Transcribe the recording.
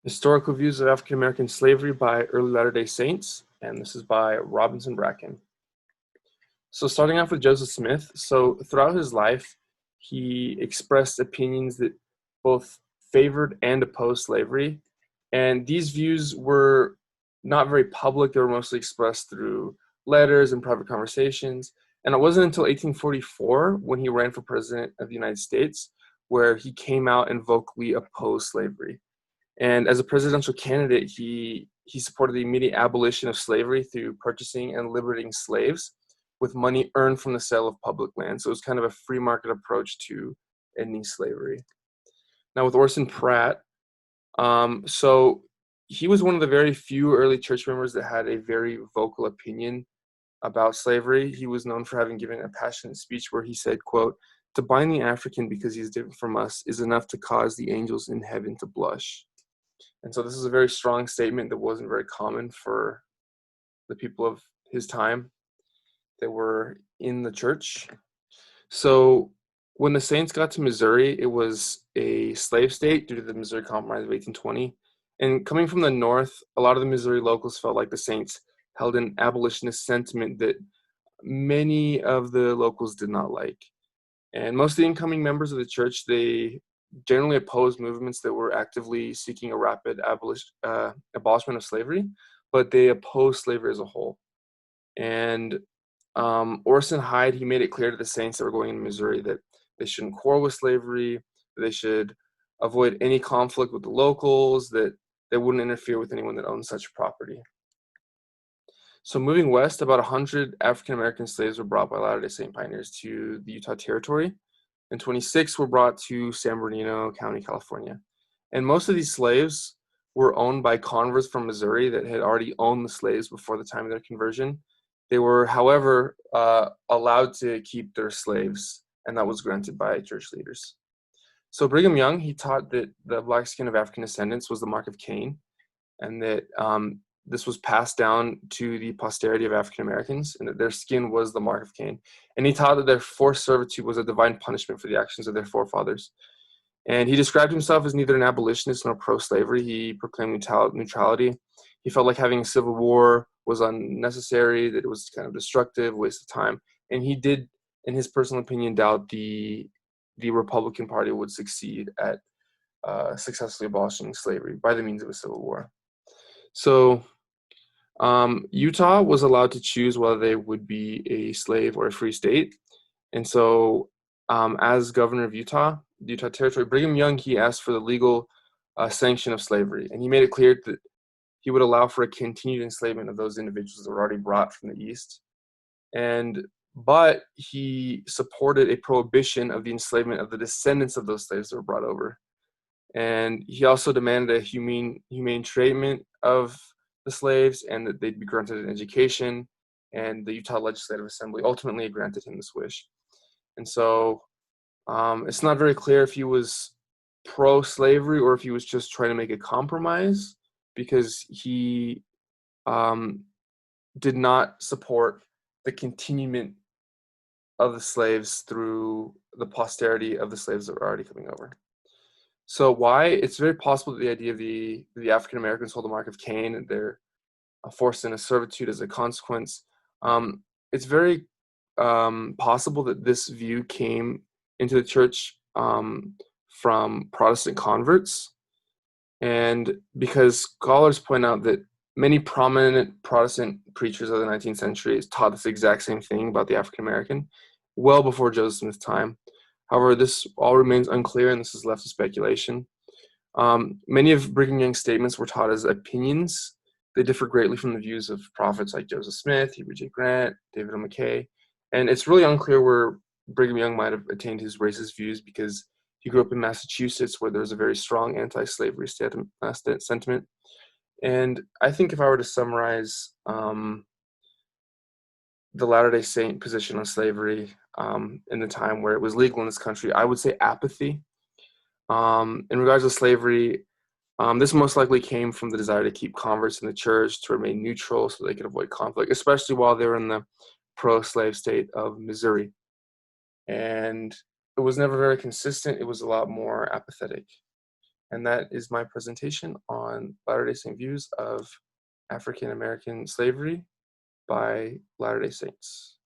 Historical Views of African American Slavery by Early Latter-day Saints, and this is by Robinson Bracken. So starting off with Joseph Smith, so throughout his life, he expressed opinions that both favored and opposed slavery, and these views were not very public. They were mostly expressed through letters and private conversations, and it wasn't until 1844 when he ran for president of the United States where he came out and vocally opposed slavery. And as a presidential candidate, he supported the immediate abolition of slavery through purchasing and liberating slaves with money earned from the sale of public land. So it was kind of a free market approach to ending slavery. Now with Orson Pratt, so he was one of the very few early church members that had a very vocal opinion about slavery. He was known for having given a passionate speech where he said, quote, "To bind the African because he is different from us is enough to cause the angels in heaven to blush." And so this is a very strong statement that wasn't very common for the people of his time that were in the church. So when the Saints got to Missouri, it was a slave state due to the Missouri Compromise of 1820. And coming from the North, a lot of the Missouri locals felt like the Saints held an abolitionist sentiment that many of the locals did not like. And most of the incoming members of the church, they generally opposed movements that were actively seeking a rapid abolishment of slavery, but they opposed slavery as a whole. And Orson Hyde, he made it clear to the Saints that were going into Missouri that they shouldn't quarrel with slavery, that they should avoid any conflict with the locals, that they wouldn't interfere with anyone that owned such property. So moving west, about 100 African-American slaves were brought by Latter-day Saint pioneers to the Utah Territory, and 26 were brought to San Bernardino County, California. And most of these slaves were owned by converts from Missouri that had already owned the slaves before the time of their conversion. They were, however, allowed to keep their slaves, and that was granted by church leaders. So Brigham Young, he taught that the black skin of African descendants was the mark of Cain, and that this was passed down to the posterity of African Americans, and that their skin was the mark of Cain. And he taught that their forced servitude was a divine punishment for the actions of their forefathers. And he described himself as neither an abolitionist nor pro-slavery. He proclaimed neutrality. He felt like having a civil war was unnecessary, that it was kind of destructive, waste of time. And he did, in his personal opinion, doubt the Republican Party would succeed at successfully abolishing slavery by the means of a civil war. So Utah was allowed to choose whether they would be a slave or a free state. And so as governor of Utah, the Utah Territory, Brigham Young, he asked for the legal sanction of slavery. And he made it clear that he would allow for a continued enslavement of those individuals that were already brought from the East. But he supported a prohibition of the enslavement of the descendants of those slaves that were brought over. And he also demanded a humane treatment of the slaves and that they'd be granted an education. And the Utah Legislative Assembly ultimately granted him this wish. And so it's not very clear if he was pro-slavery or if he was just trying to make a compromise, because he did not support the continuement of the slaves through the posterity of the slaves that were already coming over. So why? It's very possible that the idea of the African Americans hold the mark of Cain and they're forced into servitude as a consequence. It's very possible that this view came into the church from Protestant converts, and because scholars point out that many prominent Protestant preachers of the 19th century taught this exact same thing about the African American well before Joseph Smith's time. However, this all remains unclear, and this is left to speculation. Many of Brigham Young's statements were taught as opinions. They differ greatly from the views of prophets like Joseph Smith, Heber J. Grant, David O. McKay. And it's really unclear where Brigham Young might have attained his racist views, because he grew up in Massachusetts, where there's a very strong anti-slavery sentiment. And I think if I were to summarize the Latter-day Saint position on slavery in the time where it was legal in this country, I would say apathy. In regards to slavery, this most likely came from the desire to keep converts in the church to remain neutral so they could avoid conflict, especially while they were in the pro-slave state of Missouri. And it was never very consistent. It was a lot more apathetic. And that is my presentation on Latter-day Saint views of African American slavery by Latter-day Saints.